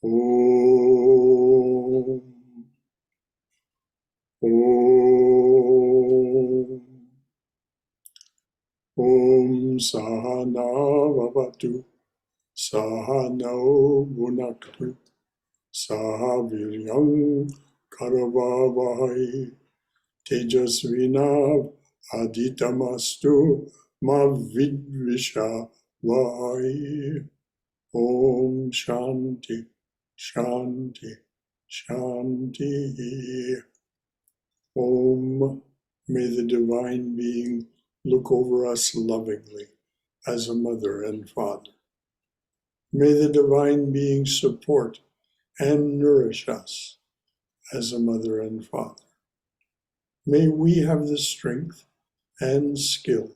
Om. Om. Om Sahana Vavatu Sahano Bhunaktu Sahaviryam Karavavahai Tejasvina Aditamastu Mavidvisha Vai. Om Shanti Shanti Shanti. Om. May the Divine Being look over us lovingly as a mother and father. May the Divine Being support and nourish us as a mother and father. May we have the strength and skill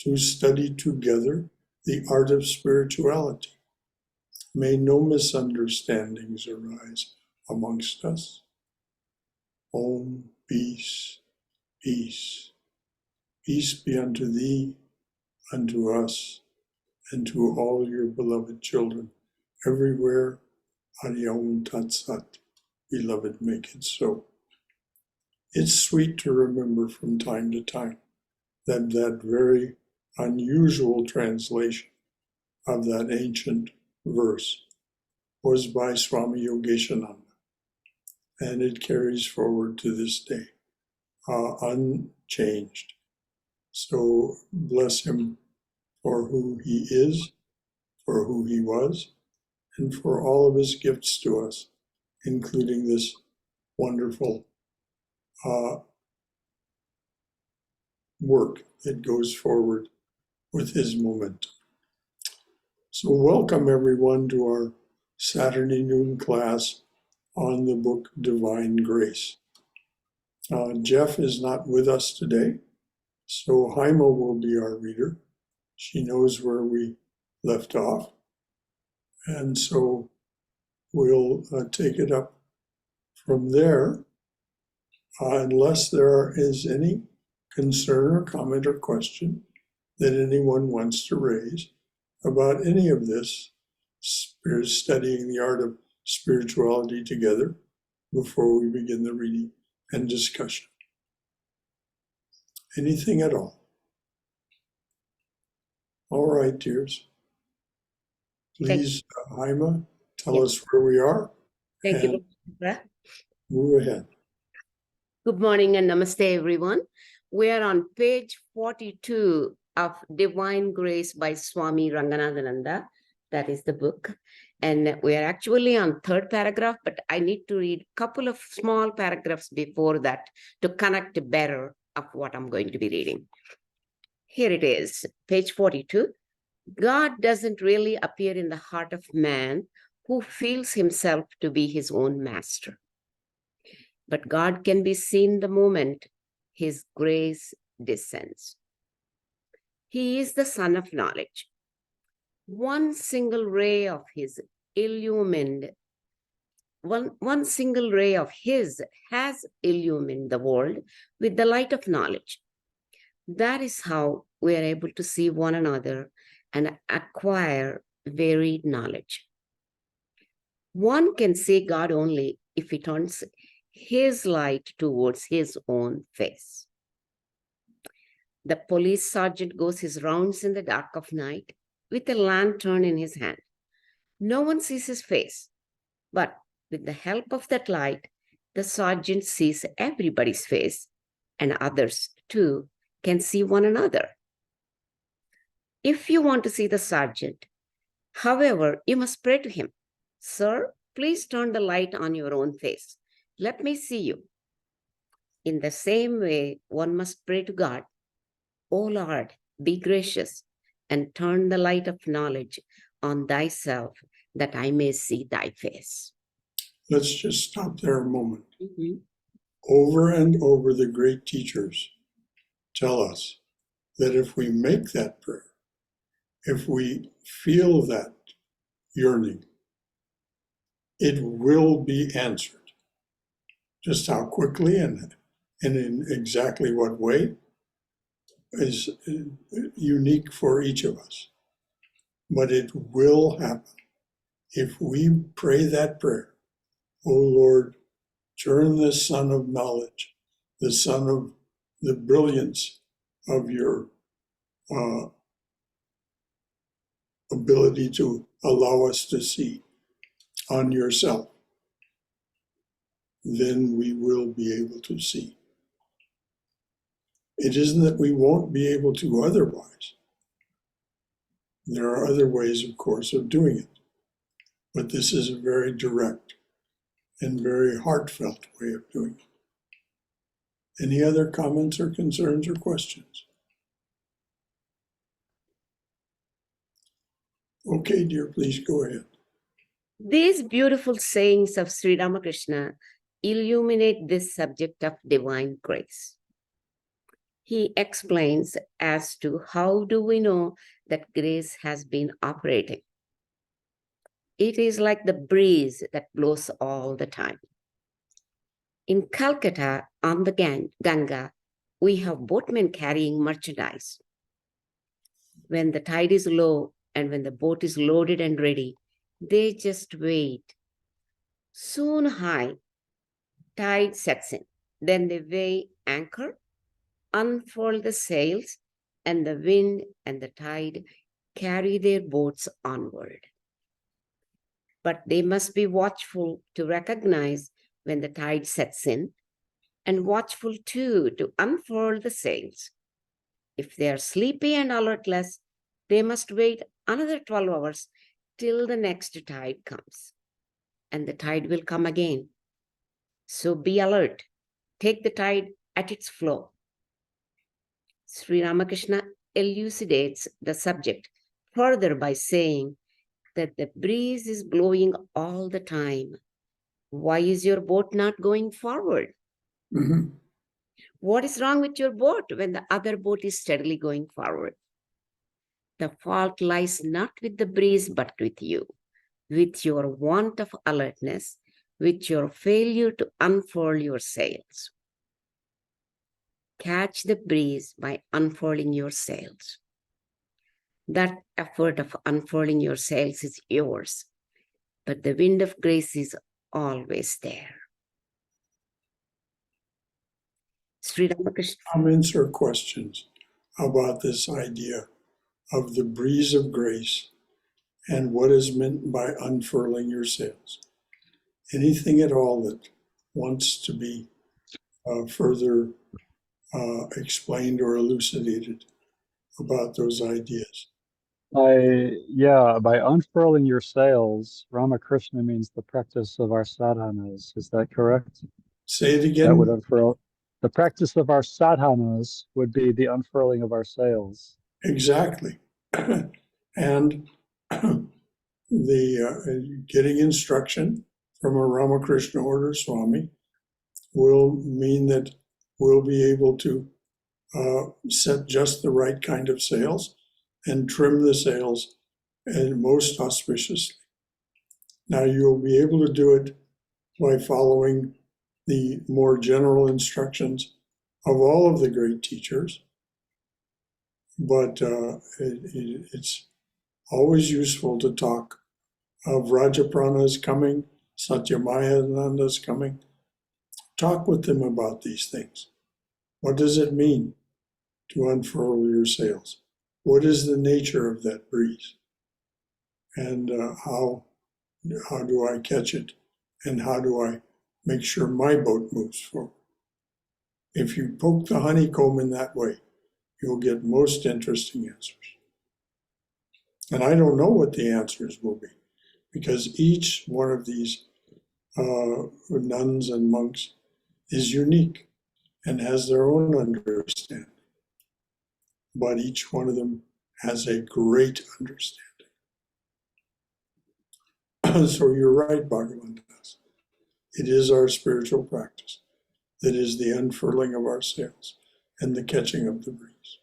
to study together the art of spirituality. May no misunderstandings arise amongst us. Om, peace, peace. Peace be unto thee, unto us, and to all your beloved children everywhere. Hari Om Tat Sat. Beloved, make it so. It's sweet to remember from time to time that very unusual translation of that ancient verse was by Swami Yogeshananda, and it carries forward to this day, unchanged. So bless him for who he is, for who he was, and for all of his gifts to us, including this wonderful work that goes forward with his momentum. So welcome everyone to our Saturday noon class on the book Divine Grace. Jeff is not with us today, so Haima will be our reader. She knows where we left off, and so we'll take it up from there, unless there is any concern or comment or question that anyone wants to raise about any of this, studying the art of spirituality together, before we begin the reading and discussion. Anything at all? All right, dears. Please, Haima, tell us where we are. Thank you. Move ahead. Good morning and namaste, everyone. We are on page 42 of Divine Grace by Swami Ranganathananda. That is the book. And we are actually on third paragraph, but I need to read a couple of small paragraphs before that to connect better of what I'm going to be reading. Here it is, page 42. God doesn't really appear in the heart of man who feels himself to be his own master. But God can be seen the moment his grace descends. He is the sun of knowledge. One single ray of his one single ray of his has illumined the world with the light of knowledge. That is how we are able to see one another and acquire varied knowledge. One can see God only if he turns his light towards his own face. The police sergeant goes his rounds in the dark of night with a lantern in his hand. No one sees his face, but with the help of that light, the sergeant sees everybody's face, and others too can see one another. If you want to see the sergeant, however, you must pray to him. Sir, please turn the light on your own face. Let me see you. In the same way, one must pray to God. O Lord, be gracious and turn the light of knowledge on thyself that I may see thy face. Let's just stop there a moment. Over and over, the great teachers tell us that if we make that prayer, if we feel that yearning, it will be answered. Just how quickly and in exactly what way is unique for each of us. But it will happen. If we pray that prayer, O Lord, turn the sun of knowledge, the sun of the brilliance of your ability to allow us to see on yourself, then we will be able to see. It isn't that we won't be able to otherwise. There are other ways, of course, of doing it, but this is a very direct and very heartfelt way of doing it. Any other comments or concerns or questions? Okay, dear, please go ahead. These beautiful sayings of Sri Ramakrishna illuminate this subject of divine grace. He explains as to how do we know that grace has been operating. It is like the breeze that blows all the time. In Calcutta, on the Ganga, we have boatmen carrying merchandise. When the tide is low and when the boat is loaded and ready, they just wait. Soon high tide sets in. Then they weigh anchor, unfold the sails, and the wind and the tide carry their boats onward. But they must be watchful to recognize when the tide sets in, and watchful too to unfold the sails. If they are sleepy and alertless, they must wait another 12 hours till the next tide comes, and the tide will come again. So be alert. Take the tide at its flow. Sri Ramakrishna elucidates the subject further by saying that the breeze is blowing all the time. Why is your boat not going forward? Mm-hmm. What is wrong with your boat when the other boat is steadily going forward? The fault lies not with the breeze, but with you, with your want of alertness, with your failure to unfurl your sails. Catch the breeze by unfurling your sails. That effort of unfurling your sails is yours, but the wind of grace is always there. Sri Ramakrishna. Comments or questions about this idea of the breeze of grace and what is meant by unfurling your sails? Anything at all that wants to be further explained or elucidated about those ideas? By unfurling your sails, Ramakrishna means the practice of our sadhanas. Is that correct? Say it That again. would unfurl. The practice of our sadhanas would be the unfurling of our sails. Exactly. And the getting instruction from a Ramakrishna order Swami will mean that we'll be able to set just the right kind of sails and trim the sails and most auspiciously. Now you'll be able to do it by following the more general instructions of all of the great teachers, but it's always useful to talk of Rajaprana is coming, Satyamayananda is coming. Talk with them about these things. What does it mean to unfurl your sails? What is the nature of that breeze? And how do I catch it? And how do I make sure my boat moves forward? If you poke the honeycomb in that way, you'll get most interesting answers. And I don't know what the answers will be, because each one of these nuns and monks is unique and has their own understanding. But each one of them has a great understanding. So you're right, Bhagavan Das. It is our spiritual practice that is the unfurling of our sails and the catching of the breeze.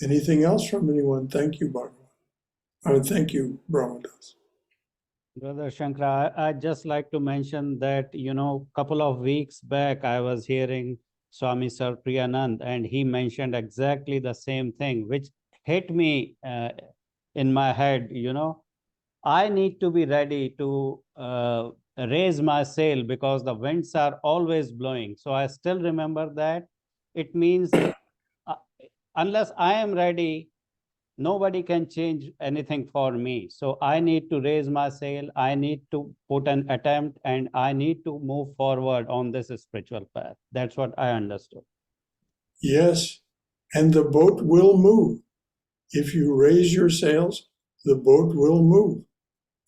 Anything else from anyone? Thank you, Bhagavan. Thank you, Brahmadas. Brother Shankara, I'd just like to mention that, couple of weeks back, I was hearing Swami Sir Priyanand, and he mentioned exactly the same thing, which hit me in my head, I need to be ready to raise my sail because the winds are always blowing. So I still remember that. It means unless I am ready, nobody can change anything for me. So I need to raise my sail. I need to put an attempt, and I need to move forward on this spiritual path. That's what I understood. Yes, and the boat will move. If you raise your sails, the boat will move.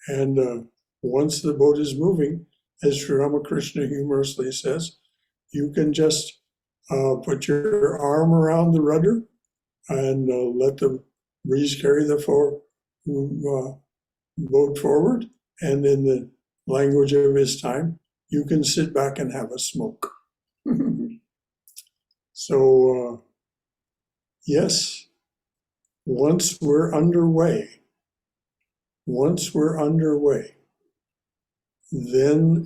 And once the boat is moving, as Sri Ramakrishna humorously says, you can just put your arm around the rudder and let the breeze carry the boat forward. And in the language of his time, you can sit back and have a smoke. So, yes, once we're underway, then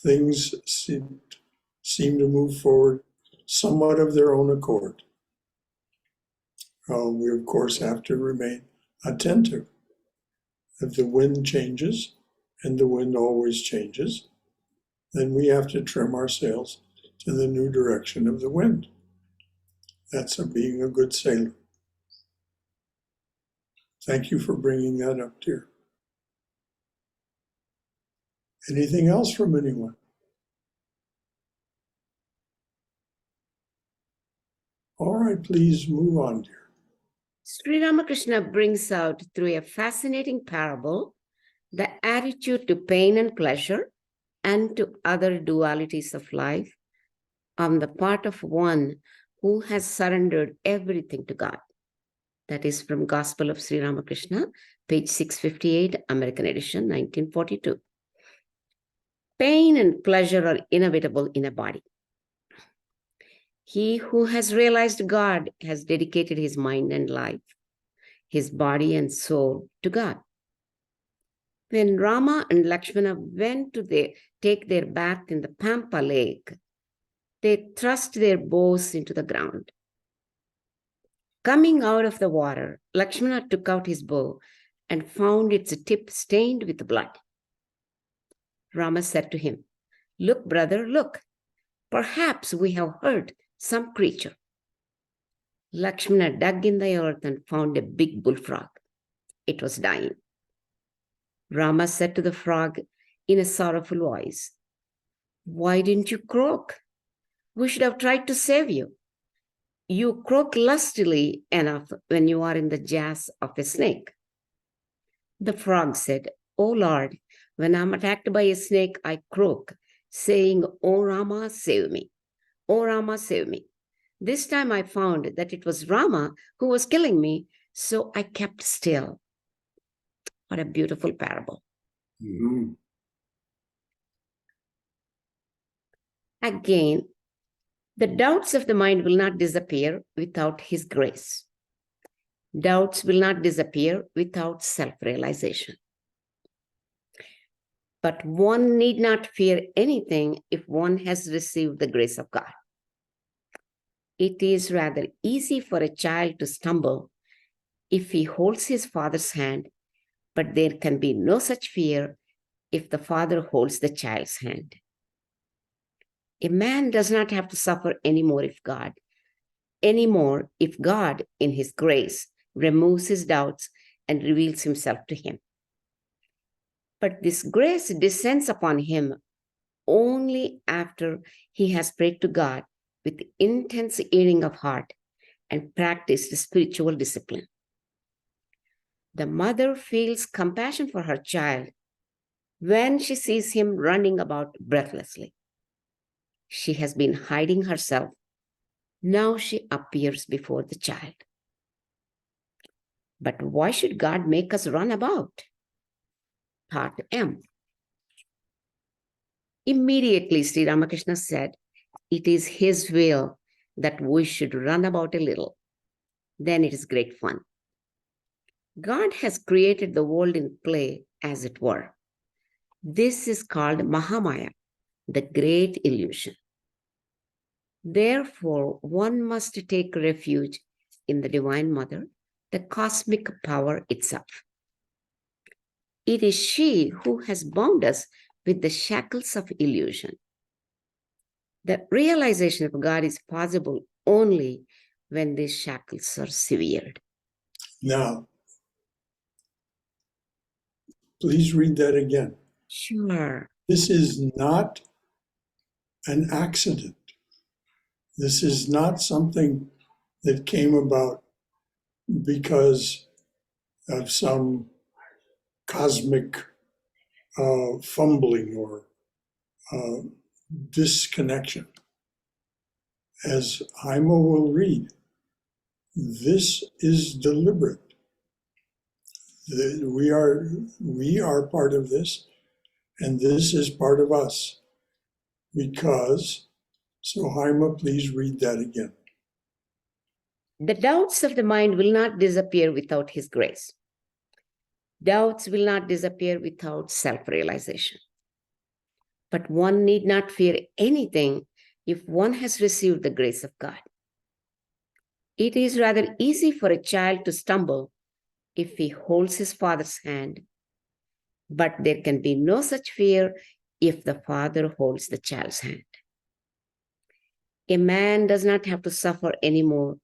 things seem to move forward somewhat of their own accord. We, of course, have to remain attentive. If the wind changes, and the wind always changes, then we have to trim our sails to the new direction of the wind. That's being a good sailor. Thank you for bringing that up, dear. Anything else from anyone? All right, please move on, dear. Sri Ramakrishna brings out through a fascinating parable the attitude to pain and pleasure and to other dualities of life on the part of one who has surrendered everything to God. That is from Gospel of Sri Ramakrishna, page 658, American edition, 1942. Pain and pleasure are inevitable in a body. He who has realized God has dedicated his mind and life, his body and soul to God. When Rama and Lakshmana went to take their bath in the Pampa lake, they thrust their bows into the ground. Coming out of the water, Lakshmana took out his bow and found its tip stained with blood. Rama said to him, "Look, brother, look. Perhaps we have hurt some creature." Lakshmana dug in the earth and found a big bullfrog. It was dying. Rama said to the frog in a sorrowful voice, "Why didn't you croak? We should have tried to save you. You croak lustily enough when you are in the jaws of a snake." The frog said, "Oh Lord, when I'm attacked by a snake, I croak, saying, 'Oh Rama, save me. Oh Rama, save me.' This time I found that it was Rama who was killing me, so I kept still." What a beautiful parable. Mm-hmm. Again, the doubts of the mind will not disappear without his grace. Doubts will not disappear without self-realization. But one need not fear anything if one has received the grace of God. It is rather easy for a child to stumble if he holds his father's hand, but there can be no such fear if the father holds the child's hand. A man does not have to suffer anymore if God, in his grace, removes his doubts and reveals himself to him. But this grace descends upon him only after he has prayed to God with intense yearning of heart and practiced spiritual discipline. The mother feels compassion for her child when she sees him running about breathlessly. She has been hiding herself. Now she appears before the child. But why should God make us run about? Part M. Immediately, Sri Ramakrishna said, it is his will that we should run about a little. Then it is great fun. God has created the world in play, as it were. This is called Mahamaya, the great illusion. Therefore, one must take refuge in the Divine Mother, the cosmic power itself. It is she who has bound us with the shackles of illusion. The realization of God is possible only when these shackles are severed. Now, please read that again. Sure. This is not an accident. This is not something that came about because of some cosmic fumbling or disconnection. As Haimo will read, this is deliberate. We are part of this, and this is part of us. Because, so Haima, please read that again. The doubts of the mind will not disappear without His grace. Doubts will not disappear without self-realization. But one need not fear anything if one has received the grace of God. It is rather easy for a child to stumble if he holds his father's hand, but there can be no such fear if the father holds the child's hand. A man does not have to suffer anymore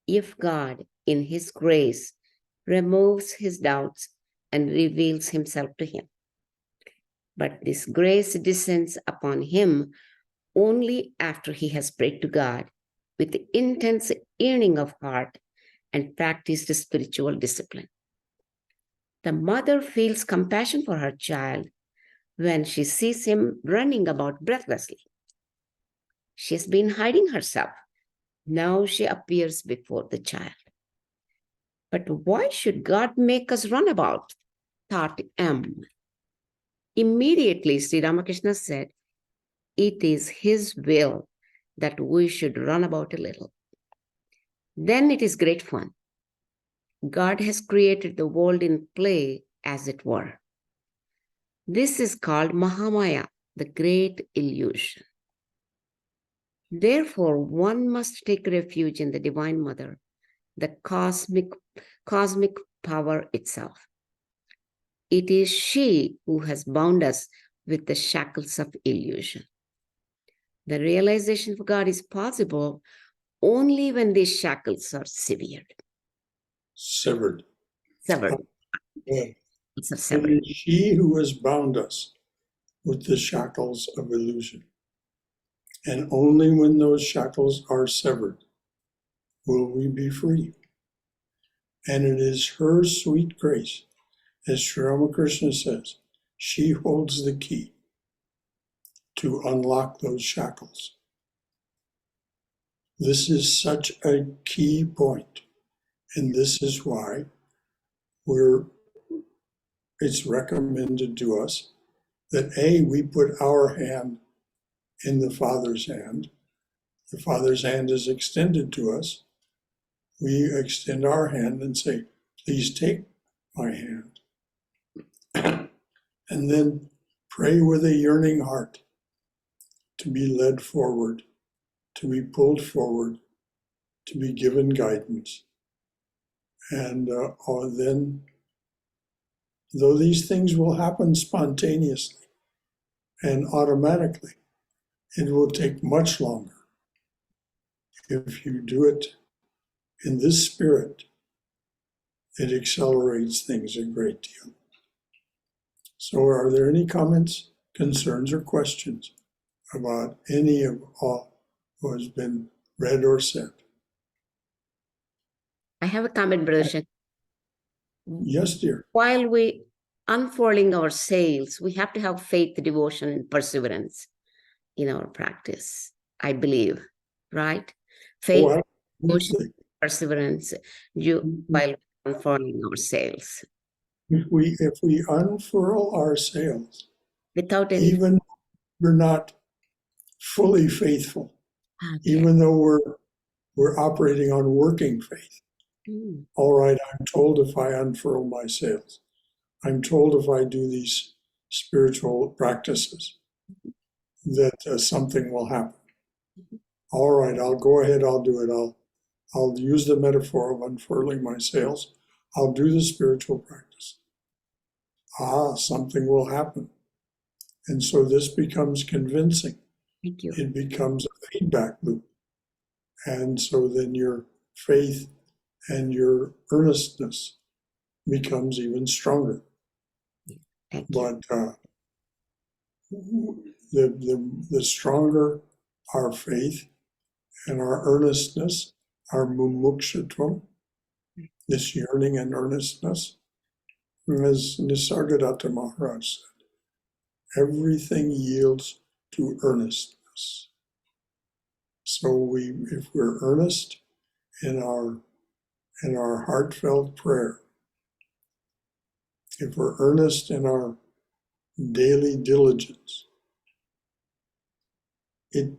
if God, in His grace, removes his doubts and reveals Himself to him. But this grace descends upon him only after he has prayed to God with the intense yearning of heart and practiced spiritual discipline. The mother feels compassion for her child when she sees him running about breathlessly. She has been hiding herself. Now she appears before the child. But why should God make us run about? Thought M. Immediately, Sri Ramakrishna said, it is His will that we should run about a little. Then it is great fun. God has created the world in play, as it were. This is called Mahamaya, the great illusion. Therefore, one must take refuge in the Divine Mother, the cosmic power itself. It is she who has bound us with the shackles of illusion. The realization of God is possible only when these shackles are severed. Severed. Severed. Yeah. It's a It severed. is she who has bound us with the shackles of illusion. And only when those shackles are severed will we be free. And it is her sweet grace, as Sri Ramakrishna says, she holds the key to unlock those shackles. This is such a key point, and this is why it's recommended to us that we put our hand in the Father's hand. The Father's hand is extended to us. We extend our hand and say, please take my hand. And then pray with a yearning heart to be led forward, to be pulled forward, to be given guidance. And then, though these things will happen spontaneously and automatically, it will take much longer. If you do it in this spirit, it accelerates things a great deal. So are there any comments, concerns, or questions about any of all what has been read or said? I have a comment, Brother Shankara. Yes, dear. While we unfurling our sails, we have to have faith, devotion, and perseverance in our practice, I believe, right? Faith, Oh, devotion, absolutely. perseverance, while unfurling our sails. If we unfurl our sails, Without any... even we're not fully faithful, Okay. even though we're operating on working faith. All right, I'm told if I unfurl my sails, I'm told if I do these spiritual practices that something will happen. All right, I'll go ahead, I'll do it. I'll use the metaphor of unfurling my sails. I'll do the spiritual practice. something will happen. And so this becomes convincing. Thank you. It becomes a feedback loop. And so then your faith and your earnestness becomes even stronger. Thank you. But the stronger our faith and our earnestness, our mumukshutvam, this yearning and earnestness, as Nisargadatta Maharaj said, everything yields to earnestness. So if we're earnest in our heartfelt prayer, if we're earnest in our daily diligence, the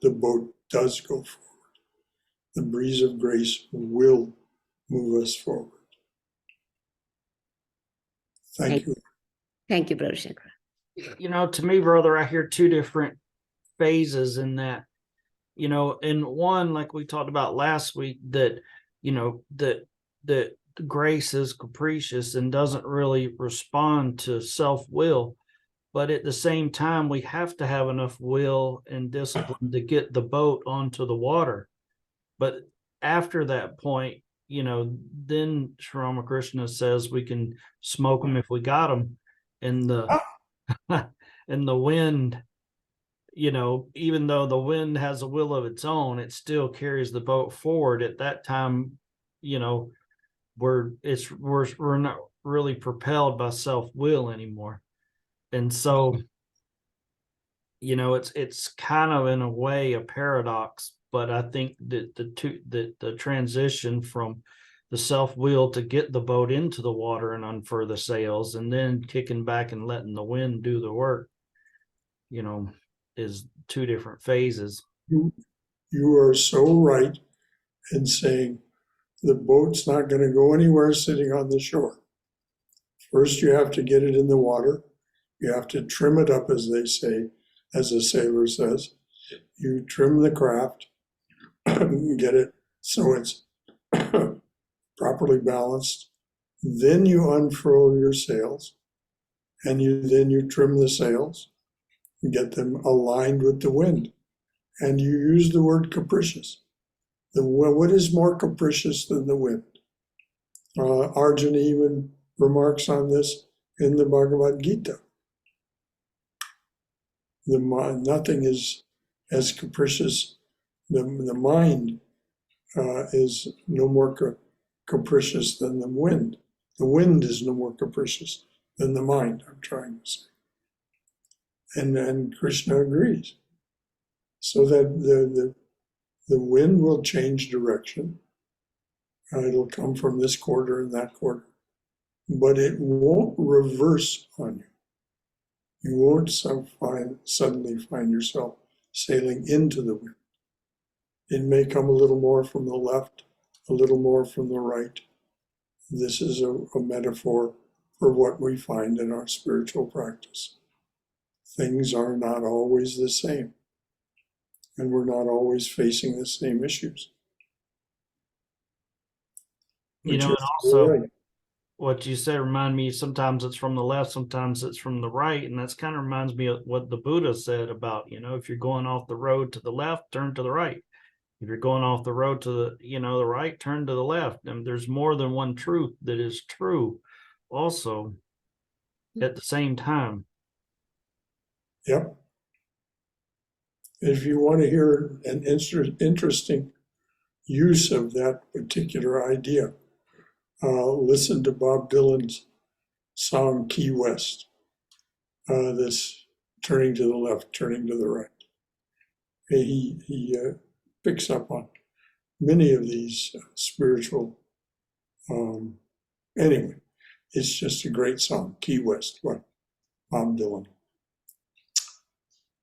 boat does go forward. The breeze of grace will move us forward. Thank you. Thank you, Brother Shankara. You know, to me, brother, I hear two different phases in that. You know, in one, like we talked about last week, that, you know, that grace is capricious and doesn't really respond to self-will. But at the same time, we have to have enough will and discipline to get the boat onto the water. But after that point, you know, then Sri Ramakrishna says we can smoke them if we got them. And the and the wind, you know, even though the wind has a will of its own, it still carries the boat forward. At that time, you know, we're not really propelled by self-will anymore. And so, you know, it's kind of in a way a paradox, but I think that the transition from the self-will to get the boat into the water and unfurl the sails, and then kicking back and letting the wind do the work, you know, is two different phases. You are so right in saying the boat's not going to go anywhere sitting on the shore. First, you have to get it in the water. You have to trim it up, as they say, as a sailor says. You trim the craft, get it so it's properly balanced. Then you unfurl your sails, and then you trim the sails and get them aligned with the wind. And you use the word capricious. What is more capricious than the wind? Arjuna even remarks on this in the Bhagavad Gita. Nothing is as capricious. The mind is no more capricious than the wind. The wind is no more capricious than the mind, I'm trying to say. And Krishna agrees. So that the wind will change direction. It'll come from this quarter and that quarter. But it won't reverse on you. You won't suddenly find yourself sailing into the wind. It may come a little more from the left, a little more from the right. This is a metaphor for what we find in our spiritual practice. Things are not always the same, and we're not always facing the same issues. You know, and also what you said remind me, sometimes it's from the left, sometimes it's from the right. And that's kind of reminds me of what the Buddha said about, you know, if you're going off the road to the left, turn to the right. If you're going off the road to the right, turn to the left. And there's more than one truth that is true also at the same time. Yep. If you want to hear an interesting use of that particular idea, listen to Bob Dylan's song Key West. This turning to the left, turning to the right. He picks up on many of these spiritual. Anyway, it's just a great song, Key West, by Bob Dylan.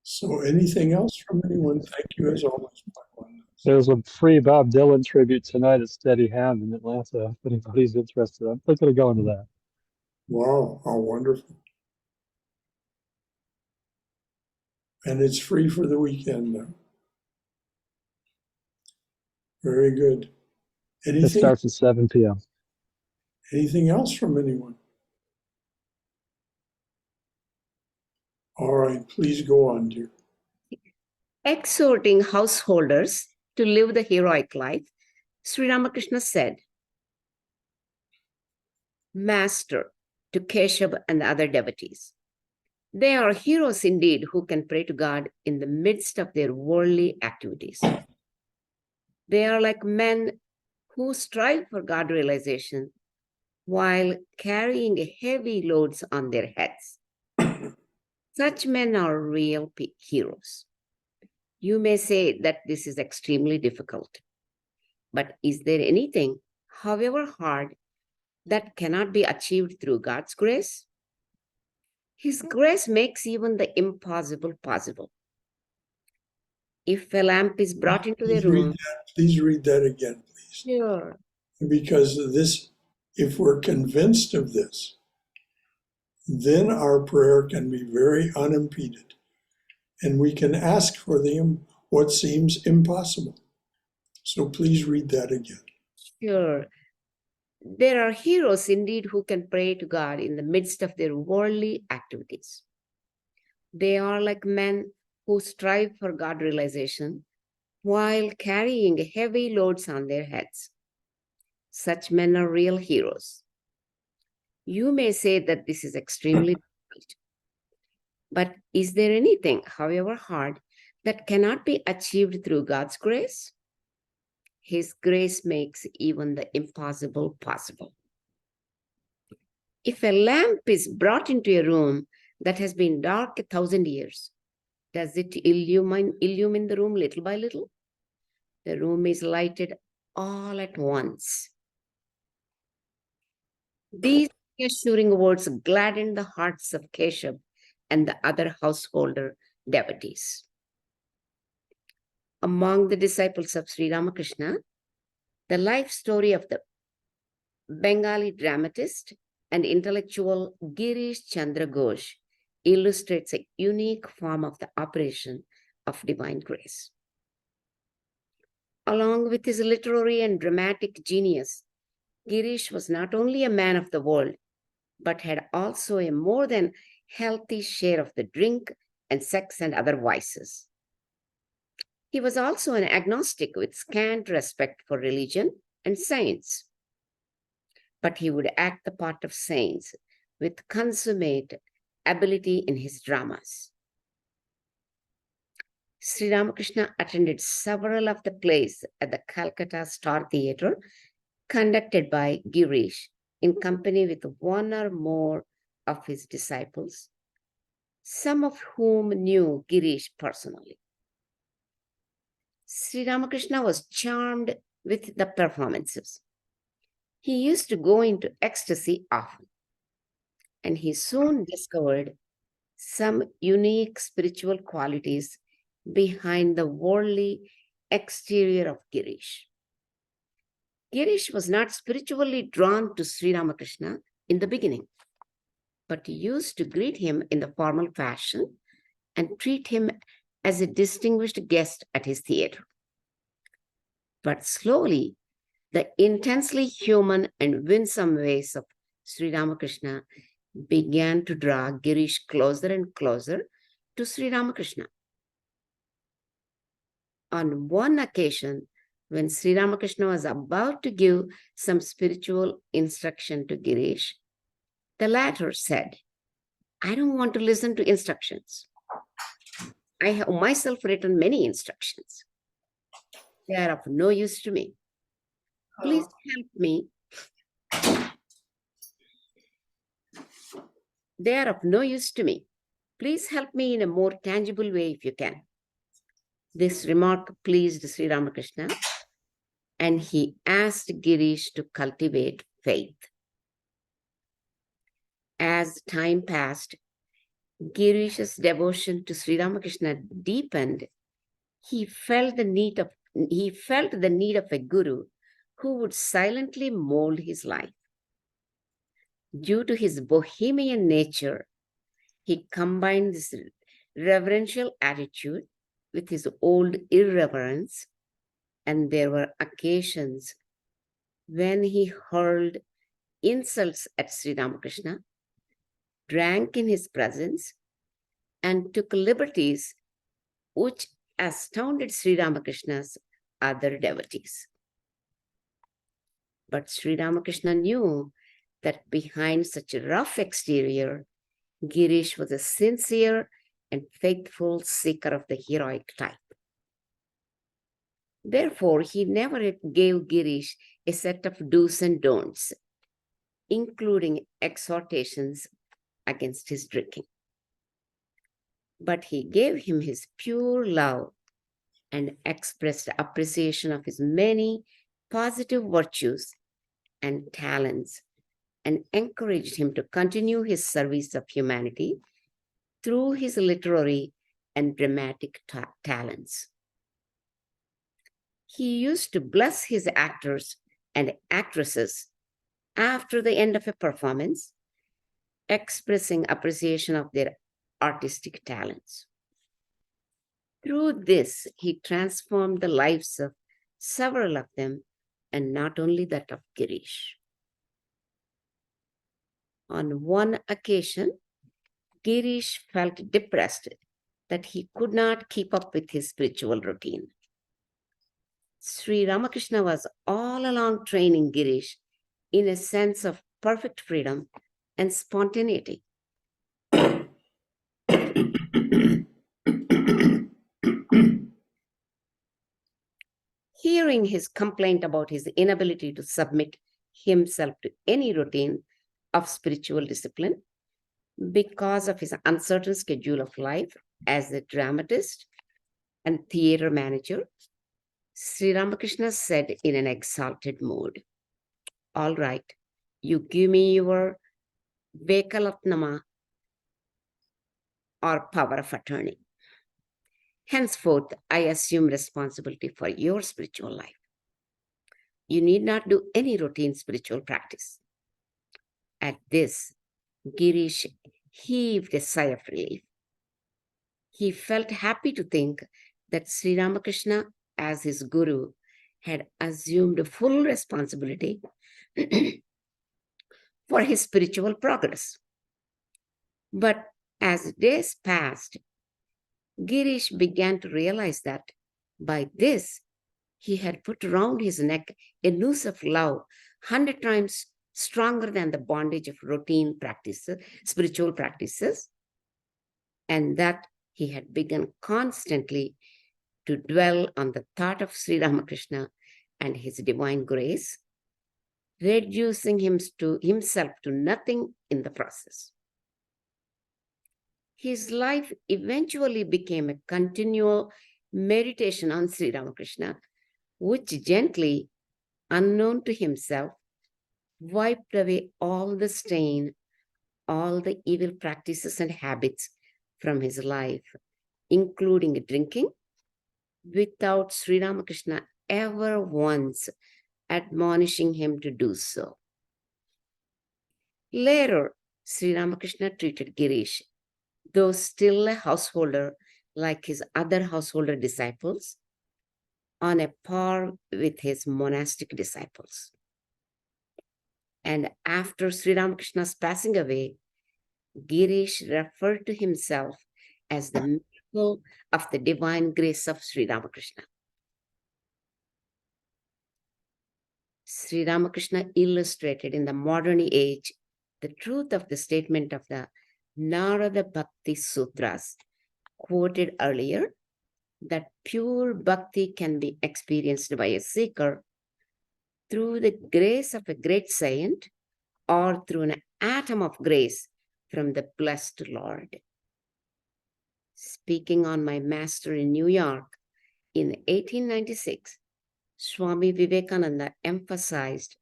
So anything else from anyone? Thank you as always. There's a free Bob Dylan tribute tonight at Steady Hand in Atlanta. If anybody's interested, I'm thinking of going to that. Wow, how wonderful. And it's free for the weekend now. Very good. It starts at 7 p.m. Anything else from anyone? All right, please go on, dear. Exhorting householders to live the heroic life, Sri Ramakrishna said, Master, to Keshav and the other devotees, they are heroes indeed who can pray to God in the midst of their worldly activities. They are like men who strive for God realization while carrying heavy loads on their heads. Such men are real heroes. You may say that this is extremely difficult, but is there anything, however hard, that cannot be achieved through God's grace? His grace makes even the impossible possible. If a lamp is brought into the room, Please read that again, please. sure, Because this, if we're convinced of this, then our prayer can be very unimpeded, and we can ask for what seems impossible. So please read that again. sure. There are heroes indeed who can pray to God in the midst of their worldly activities. They are like men who strive for God realization while carrying heavy loads on their heads. Such men are real heroes. You may say that this is extremely difficult, but is there anything, however hard, that cannot be achieved through God's grace? His grace makes even the impossible possible. If a lamp is brought into a room that has been dark 1,000 years, does it illumine the room little by little? The room is lighted all at once. These reassuring words gladdened the hearts of Keshav and the other householder devotees. Among the disciples of Sri Ramakrishna, the life story of the Bengali dramatist and intellectual Girish Chandra Ghosh illustrates a unique form of the operation of divine grace. Along with his literary and dramatic genius, Girish was not only a man of the world, but had also a more than healthy share of the drink and sex and other vices. He was also an agnostic with scant respect for religion and saints. But he would act the part of saints with consummate ability in his dramas. Sri Ramakrishna attended several of the plays at the Calcutta Star Theatre conducted by Girish in company with one or more of his disciples, some of whom knew Girish personally. Sri Ramakrishna was charmed with the performances. He used to go into ecstasy often, and he soon discovered some unique spiritual qualities behind the worldly exterior of Girish. Girish was not spiritually drawn to Sri Ramakrishna in the beginning, but he used to greet him in the formal fashion and treat him as a distinguished guest at his theater. But slowly, the intensely human and winsome ways of Sri Ramakrishna began to draw Girish closer and closer to Sri Ramakrishna. On one occasion, when Sri Ramakrishna was about to give some spiritual instruction to Girish, the latter said, I don't want to listen to instructions. I have myself written many instructions. They are of no use to me. Please help me. They are of no use to me. Please help me in a more tangible way if you can. This remark pleased Sri Ramakrishna, and he asked Girish to cultivate faith. As time passed, Girish's devotion to Sri Ramakrishna deepened. He felt the need of a guru who would silently mold his life. Due to his bohemian nature, he combined this reverential attitude with his old irreverence, and there were occasions when he hurled insults at Sri Ramakrishna, drank in his presence, and took liberties which astounded Sri Ramakrishna's other devotees. But Sri Ramakrishna knew that behind such a rough exterior, Girish was a sincere and faithful seeker of the heroic type. Therefore, he never gave Girish a set of do's and don'ts, including exhortations against his drinking. But he gave him his pure love and expressed appreciation of his many positive virtues and talents, and encouraged him to continue his service of humanity through his literary and dramatic talents. He used to bless his actors and actresses after the end of a performance, expressing appreciation of their artistic talents. Through this, he transformed the lives of several of them, and not only that of Girish. On one occasion, Girish felt depressed that he could not keep up with his spiritual routine. Sri Ramakrishna was all along training Girish in a sense of perfect freedom and spontaneity. Hearing his complaint about his inability to submit himself to any routine of spiritual discipline because of his uncertain schedule of life as a dramatist and theater manager, Sri Ramakrishna said in an exalted mood, "All right, you give me your Vekalatnama or power of attorney. Henceforth, I assume responsibility for your spiritual life. You need not do any routine spiritual practice." At this, Girish heaved a sigh of relief. He felt happy to think that Sri Ramakrishna, as his guru, had assumed full responsibility for his spiritual progress. But as days passed, Girish began to realize that by this, he had put around his neck a noose of love 100 times stronger than the bondage of routine practices, spiritual practices, and that he had begun constantly to dwell on the thought of Sri Ramakrishna and his divine grace, reducing himself to nothing in the process. His life eventually became a continual meditation on Sri Ramakrishna, which gently, unknown to himself, wiped away all the stain, all the evil practices and habits from his life, including drinking, without Sri Ramakrishna ever once admonishing him to do so. Later, Sri Ramakrishna treated Girish, though still a householder like his other householder disciples, on a par with his monastic disciples. And after Sri Ramakrishna's passing away, Girish referred to himself as the miracle of the divine grace of Sri Ramakrishna. Sri Ramakrishna illustrated in the modern age the truth of the statement of the Narada Bhakti Sutras, quoted earlier, that pure bhakti can be experienced by a seeker through the grace of a great saint or through an atom of grace from the blessed Lord. Speaking on my master in New York in 1896, Swami Vivekananda emphasized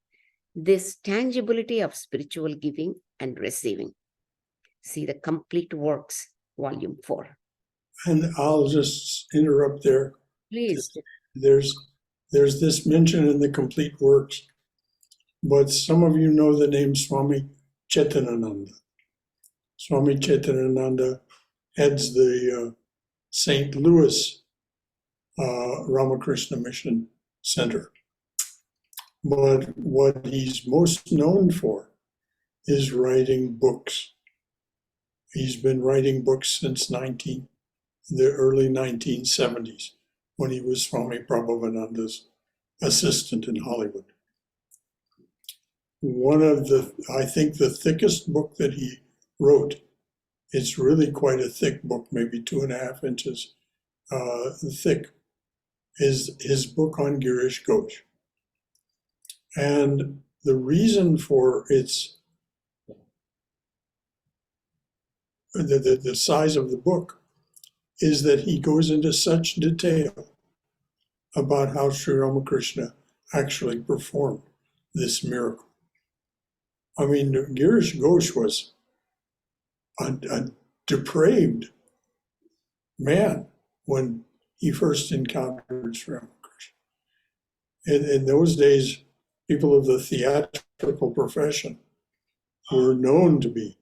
this tangibility of spiritual giving and receiving. See the Complete Works, Volume 4. And I'll just interrupt there. Please. There's this mention in the Complete Works, but some of you know the name Swami Chaitananda. Swami Chaitananda heads the St. Louis Ramakrishna Mission Center. But what he's most known for is writing books. He's been writing books since the early 1970s, when he was Swami Prabhavananda's assistant in Hollywood. I think the thickest book that he wrote, it's really quite a thick book, maybe 2.5 inches thick, is his book on Girish Ghosh. And the reason for the size of the book is that he goes into such detail about how Sri Ramakrishna actually performed this miracle. I mean, Girish Ghosh was a depraved man when he first encountered Sri Ramakrishna. In those days, people of the theatrical profession were known to be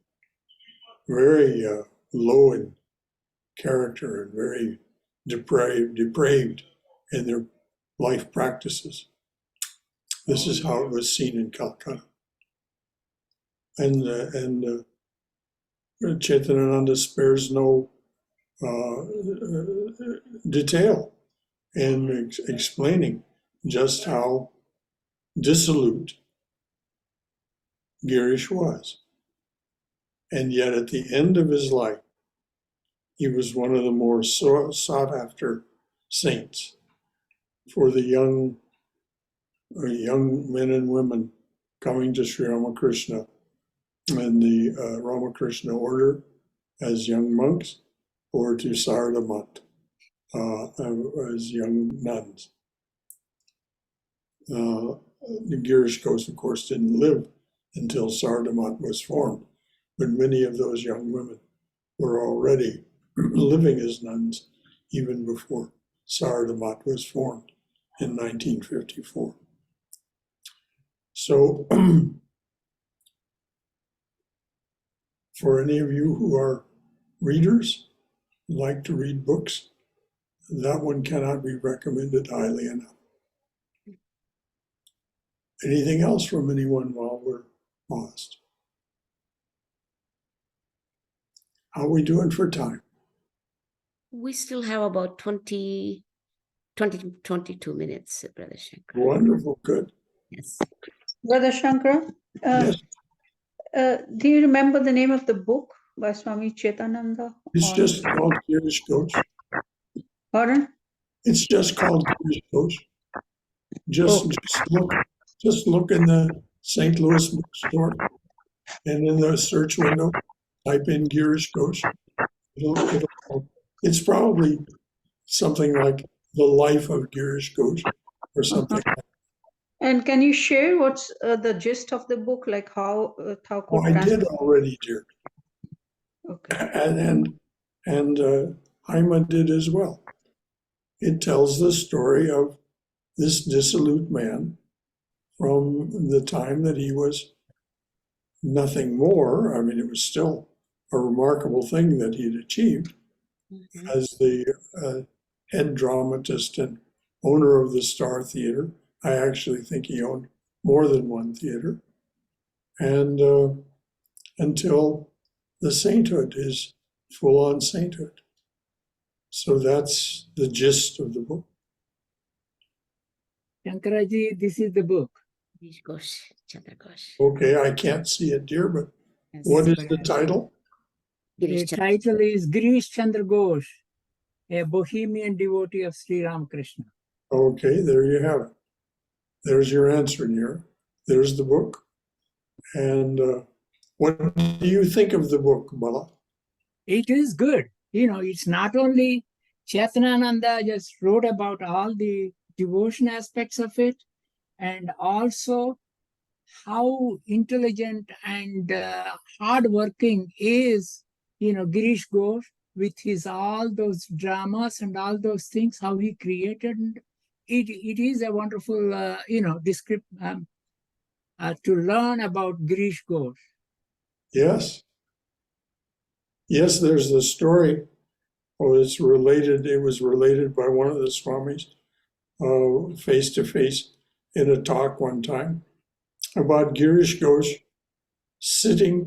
very low in character and very depraved in their life practices. This is how it was seen in Calcutta. And Chaitanananda spares no detail in explaining just how dissolute Girish was. And yet at the end of his life, he was one of the more sought after saints for the young men and women coming to Sri Ramakrishna and the Ramakrishna order as young monks, or to Sarada Mat as young nuns. The Girish Ghosh, of course, didn't live until Sarada Mat was formed, but many of those young women were already living as nuns even before Sarada Mat was formed in 1954. So, for any of you who are readers, like to read books, that one cannot be recommended highly enough. Anything else from anyone while we're paused? How are we doing for time? We still have about 22 minutes, Brother Shankara. Wonderful, good. Yes. Brother Shankara, Yes, do you remember the name of the book by Swami Chaitananda? it's just called Girish Ghosh. Pardon? It's just called Girish Ghosh. Oh. Just look in the St. Louis bookstore, and in the search window, type in Girish Ghosh. It's probably something like The Life of Girish Ghosh or something. And can you share what's the gist of the book, like how Oh, I did already, dear. Okay. And Haima did as well. It tells the story of this dissolute man from the time that he was nothing more. I mean, it was still a remarkable thing that he'd achieved as the head dramatist and owner of the Star Theater. I actually think he owned more than one theater. And until the sainthood, is full-on sainthood. So that's the gist of the book. Shankaraji, this is the book. Girish Ghosh, Chandra Ghosh. Okay, I can't see it, dear, but Yes. what is the title? The Girish Chandra. title is Girish Chandra Ghosh, a Bohemian devotee of Sri Ramakrishna. Okay, there you have it. There's your answer, dear. There's the book. And what do you think of the book, Bala? It is good. You know, it's not only Chaitananda just wrote about all the devotion aspects of it, and also how intelligent and hardworking is, Girish Ghosh with his all those dramas and all those things, how he created. It is a wonderful, description to learn about Girish Ghosh. Yes. Yes, there's the story. Oh, it's related. It was related by one of the Swamis face to face in a talk one time about Girish Ghosh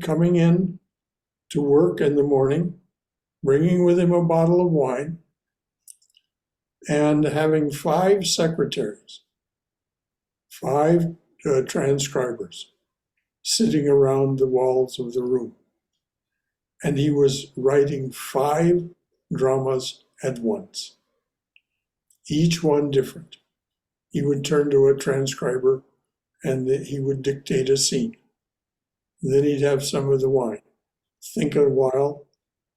coming in to work in the morning, bringing with him a bottle of wine, and having 5 secretaries, 5 transcribers sitting around the walls of the room. And he was writing 5 dramas at once, each one different. He would turn to a transcriber and he would dictate a scene. Then he'd have some of the wine, think a while,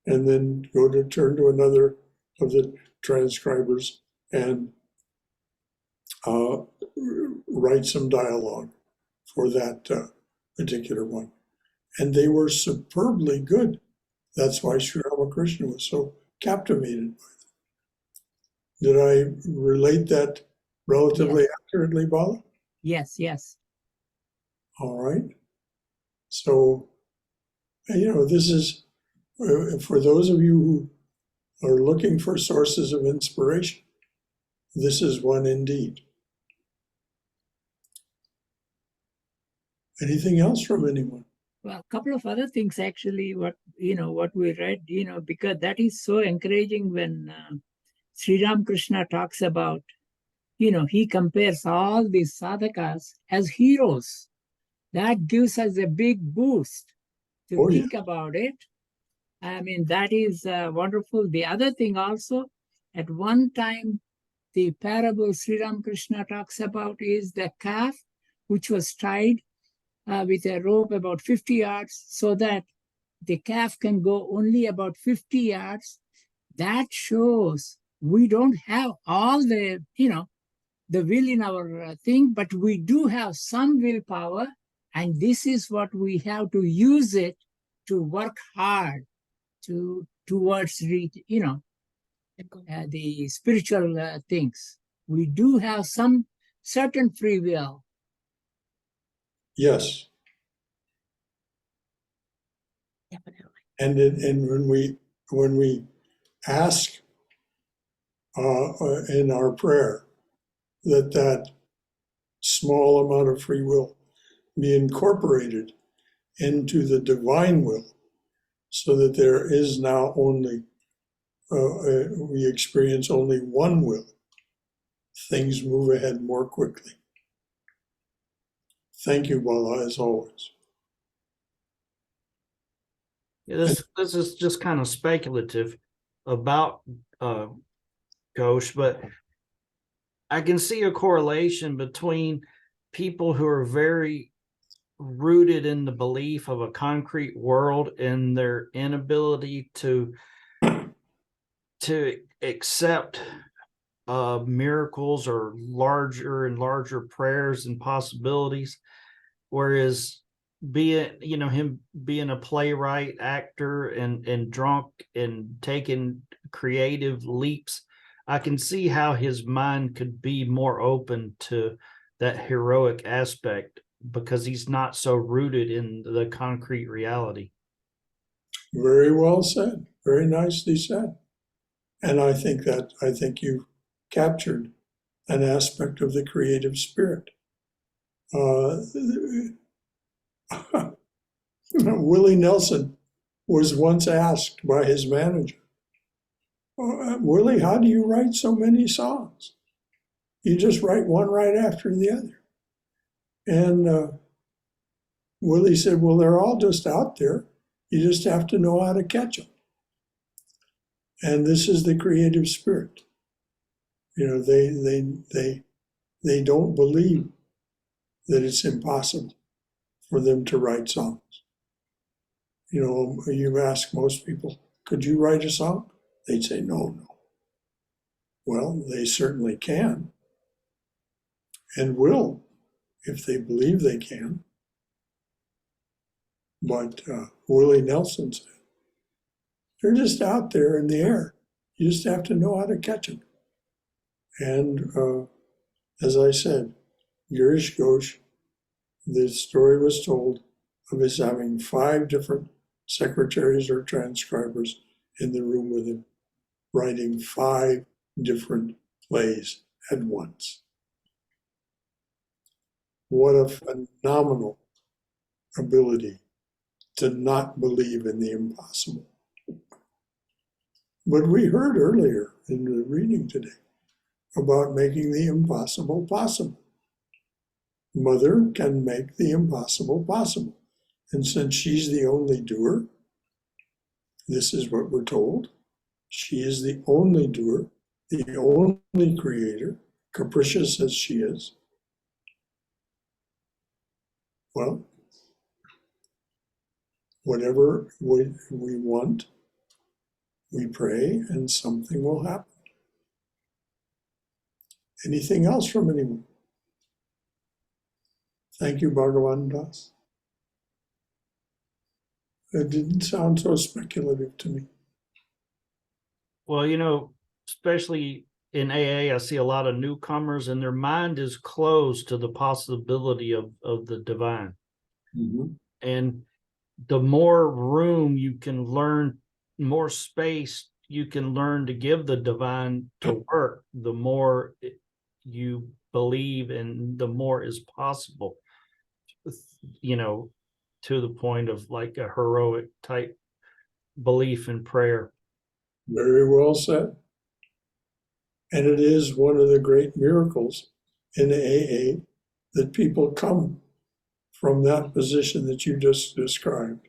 and then go to turn to another of the transcribers and write some dialogue for that particular one. And they were superbly good. That's why Sri Ramakrishna was so captivated by them. Did I relate that relatively accurately, Bala? Yes, yes. All right. So, this is, for those of you who are looking for sources of inspiration, this is one indeed. Anything else from anyone? Well, a couple of other things actually, what we read, because that is so encouraging when Sri Ramakrishna talks about, he compares all these sadhakas as heroes. That gives us a big boost to think about it. I mean, that is wonderful. The other thing also, at one time, the parable Sri Ramakrishna talks about is the calf, which was tied with a rope about 50 yards so that the calf can go only about 50 yards. That shows we don't have all the, the will in our thing, but we do have some willpower. And this is what we have to use it to work hard towards reach, the spiritual things. We do have some certain free will. Yes. Definitely. And when we ask in our prayer that small amount of free will be incorporated into the divine will, so that there is now only, we experience only one will, things move ahead more quickly. Thank you, Bala, as always. Yeah, this is just kind of speculative about Ghosh, but I can see a correlation between people who are very rooted in the belief of a concrete world and their inability to accept miracles or larger and larger prayers and possibilities, whereas him being a playwright, actor, and drunk and taking creative leaps, I can see how his mind could be more open to that heroic aspect because he's not so rooted in the concrete reality. Very well said. Very nicely said. And I think you captured an aspect of the creative spirit. Willie Nelson was once asked by his manager, Willie, how do you write so many songs? You just write one right after the other. And Willie said, well, they're all just out there. You just have to know how to catch them. And this is the creative spirit. They don't believe that it's impossible for them to write songs. You ask most people, could you write a song? They'd say, no. Well, they certainly can and will if they believe they can. But Willie Nelson said, they're just out there in the air. You just have to know how to catch them. And as I said, Girish Ghosh, the story was told of his having 5 different secretaries or transcribers in the room with him, writing 5 different plays at once. What a phenomenal ability to not believe in the impossible. But we heard earlier in the reading today about making the impossible possible. Mother can make the impossible possible. And since she's the only doer, this is what we're told. She is the only doer, the only creator, capricious as she is. Well, whatever we want, we pray and something will happen. Anything else from anyone? Thank you, Bhagavan Das. It didn't sound so speculative to me. Well, you know, especially in AA, I see a lot of newcomers and their mind is closed to the possibility of the divine. Mm-hmm. And the more room you can learn, more space you can learn to give the divine to work, the more you believe and the more is possible, you know, to the point of like a heroic type belief in prayer. Very well said. And it is one of the great miracles in AA that people come from that position that you just described,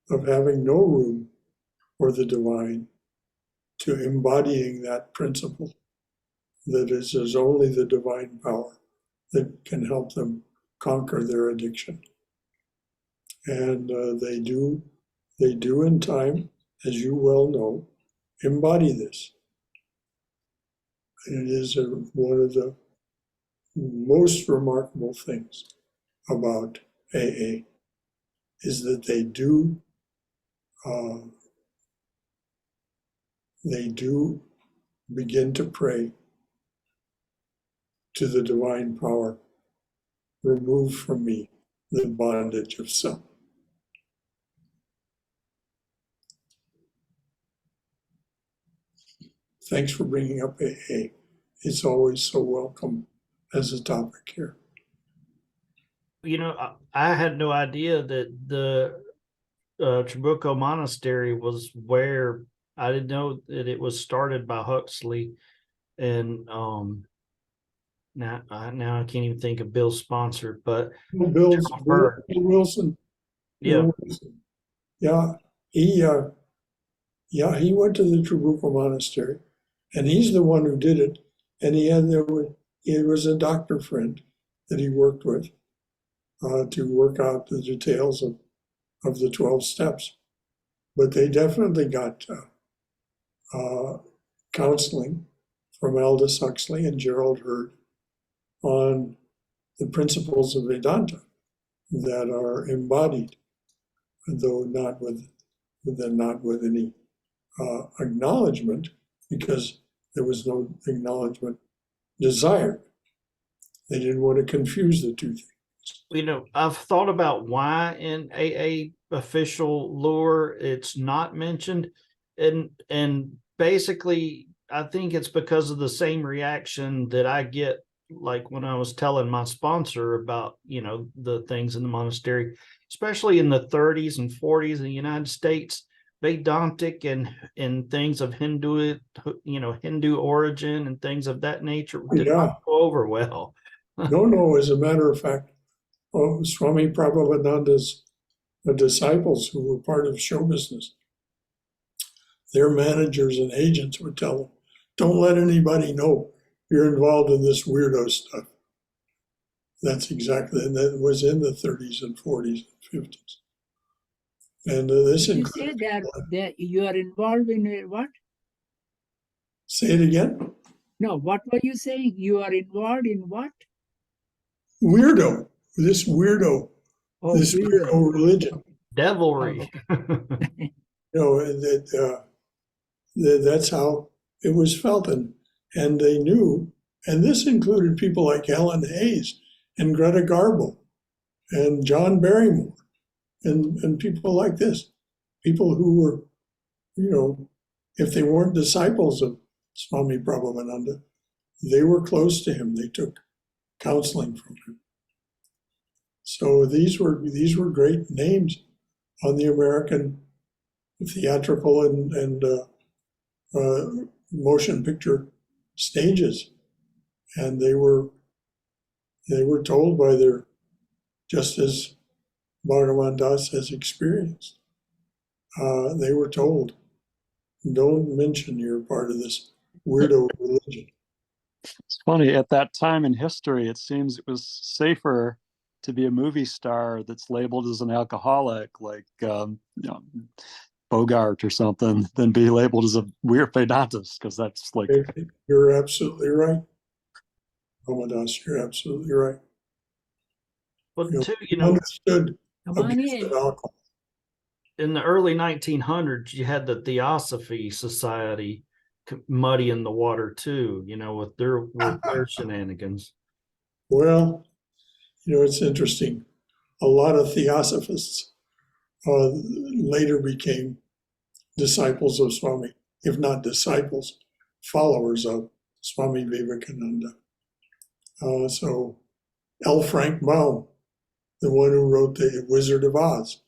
of having no room for the divine, to embodying that principle that is only the divine power that can help them conquer their addiction. And they do in time, as you well know, embody this. And it is one of the most remarkable things about AA is that they do begin to pray to the divine power, remove from me the bondage of self. Thanks for bringing up AA. It's always so welcome as a topic here. You know, I had no idea that the Trabuco Monastery was where, I didn't know that it was started by Huxley. And now I can't even think of Bill's sponsor, but Bill Wilson. yeah. Bill Wilson. He went to the Trabuco Monastery, and he's the one who did it. And he was a doctor friend that he worked with to work out the details of the 12 steps. But they definitely got counseling from Aldous Huxley and Gerald Hurd on the principles of Vedanta that are embodied, though not with any acknowledgement, because there was no acknowledgement desired. They didn't want to confuse the two things. You know, I've thought about why in AA official lore it's not mentioned, and basically I think it's because of the same reaction that I get, like when I was telling my sponsor about, you know, the things in the monastery, especially in the 30s and 40s in the United States. Vedantic and things of Hindu origin and things of that nature did not go over well. No, as a matter of fact, Swami Prabhavananda's disciples who were part of show business, their managers and agents would tell them, don't let anybody know you're involved in this weirdo stuff. That's exactly, and that was in the 30s and 40s and 50s. And this you say that you are involved in what? Say it again? No, what were you saying? You are involved in what? Weirdo. This weirdo religion. Devilry. That's how it was felt. And they knew, and this included people like Helen Hayes and Greta Garbo and John Barrymore and people like this. People who were, if they weren't disciples of Swami Prabhavananda, they were close to him. They took counseling from him. So these were great names on the American theatrical and motion picture stages, and they were told by their, just as Bhagavan Das has experienced, they were told, don't mention you're part of this weirdo religion. It's funny, at that time in history, it seems it was safer to be a movie star that's labeled as an alcoholic, like Bogart or something, than be labeled as a weird Vedantist, because that's like. You're absolutely right. Ramadas, you're absolutely right. But You know, too, understood Come on abuse in. of alcohol. in the early 1900s, you had the Theosophy Society muddying the water too, with their shenanigans. Well, it's interesting. A lot of theosophists later became disciples of Swami, if not disciples, followers of Swami Vivekananda. So L. Frank Baum, the one who wrote The Wizard of Oz,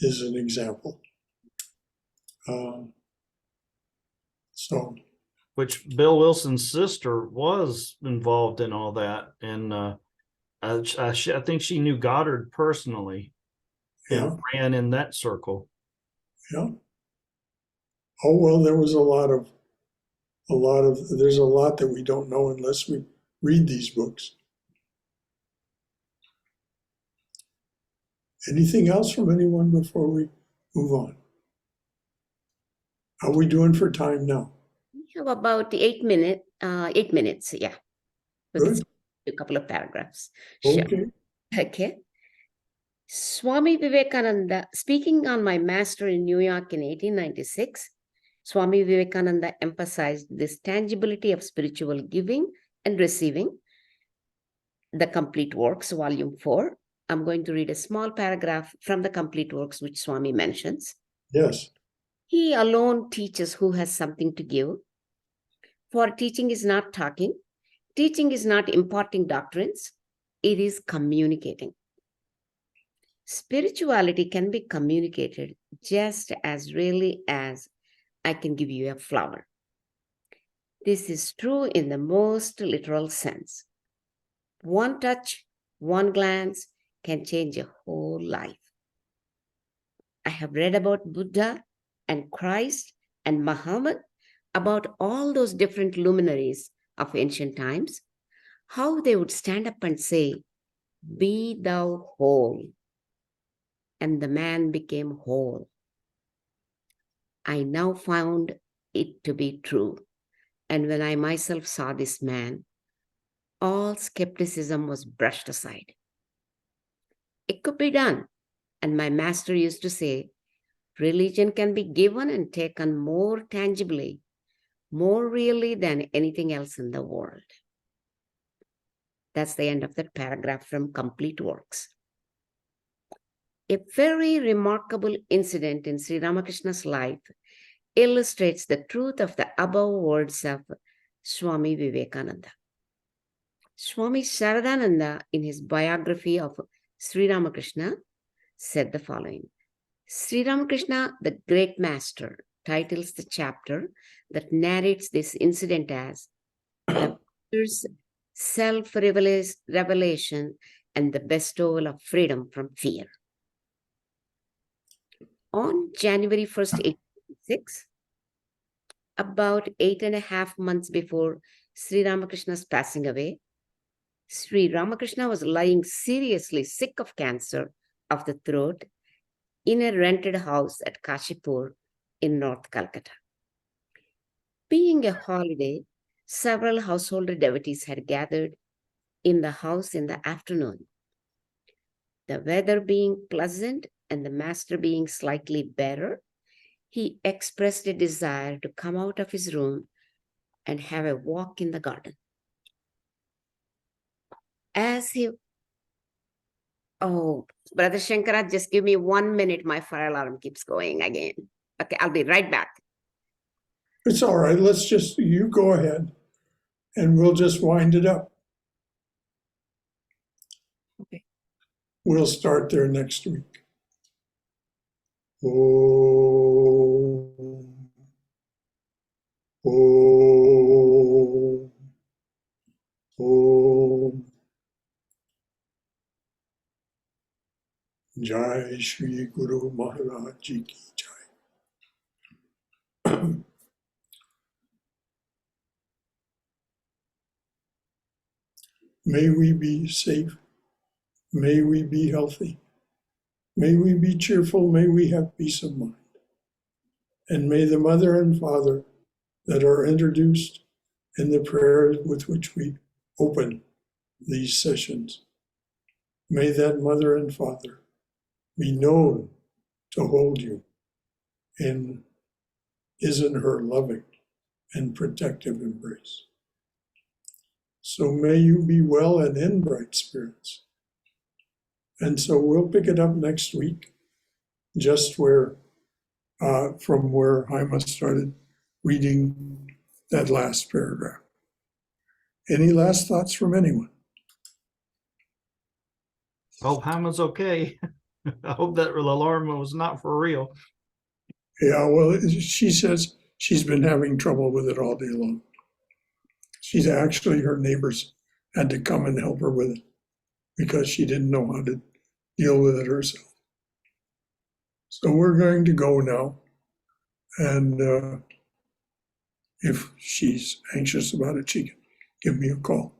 is an example. Which Bill Wilson's sister was involved in all that, and I think she knew Goddard personally, yeah, and ran in that circle. yeah. Oh well, there was there's a lot that we don't know unless we read these books. Anything else from anyone before we move on? How are we doing for time now? We have about 8 minutes, yeah. We can Good. skip a couple of paragraphs. Sure. Okay. Okay. Swami Vivekananda, speaking on my master in New York in 1896, Swami Vivekananda emphasized this tangibility of spiritual giving and receiving. The Complete Works, Volume 4. I'm going to read a small paragraph from the Complete Works, which Swami mentions. Yes. He alone teaches who has something to give. For teaching is not talking. Teaching is not imparting doctrines. It is communicating. Spirituality can be communicated just as really as I can give you a flower. This is true in the most literal sense. One touch, one glance can change a whole life. I have read about Buddha and Christ and Muhammad, about all those different luminaries of ancient times, how they would stand up and say, "Be thou whole." And the man became whole. I now found it to be true. And when I myself saw this man, all skepticism was brushed aside. It could be done. And my master used to say, religion can be given and taken more tangibly, more really than anything else in the world. That's the end of that paragraph from Complete Works. A very remarkable incident in Sri Ramakrishna's life illustrates the truth of the above words of Swami Vivekananda. Swami Sharadananda, in his biography of Sri Ramakrishna, said the following. Sri Ramakrishna, the Great Master, titles the chapter that narrates this incident as the Master's self-revelation and the bestowal of freedom from fear. On January 1st, 1886, about 8.5 months before Sri Ramakrishna's passing away, Sri Ramakrishna was lying seriously sick of cancer of the throat in a rented house at Kashipur in North Calcutta. Being a holiday, several householder devotees had gathered in the house in the afternoon. The weather being pleasant and the master being slightly better, he expressed a desire to come out of his room and have a walk in the garden. Oh, Brother Shankara, just give me 1 minute. My fire alarm keeps going again. Okay, I'll be right back. It's all right. You go ahead and we'll just wind it up. Okay. We'll start there next week. Om. Om. Om. Jai Shri Guru Maharaj Ji ki Jai. May we be safe. May we be healthy. May we be cheerful. May we have peace of mind. And may the mother and father that are introduced in the prayers with which we open these sessions, may that mother and father be known to hold you in his and her loving and protective embrace. So may you be well and in bright spirits. And so we'll pick it up next week, just where, from where Haima started reading that last paragraph. Any last thoughts from anyone? Hope Hama's okay. I hope that alarm was not for real. Yeah, well, she says she's been having trouble with it all day long. She's actually, her neighbors had to come and help her with it because she didn't know how to deal with it herself. So we're going to go now. And if she's anxious about it, she can give me a call.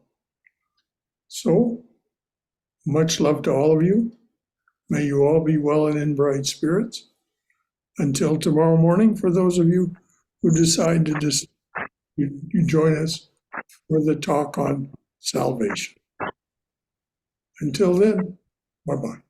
So much love to all of you. May you all be well and in bright spirits. Until tomorrow morning, for those of you who decide to you join us for the talk on salvation. Until then, bye-bye.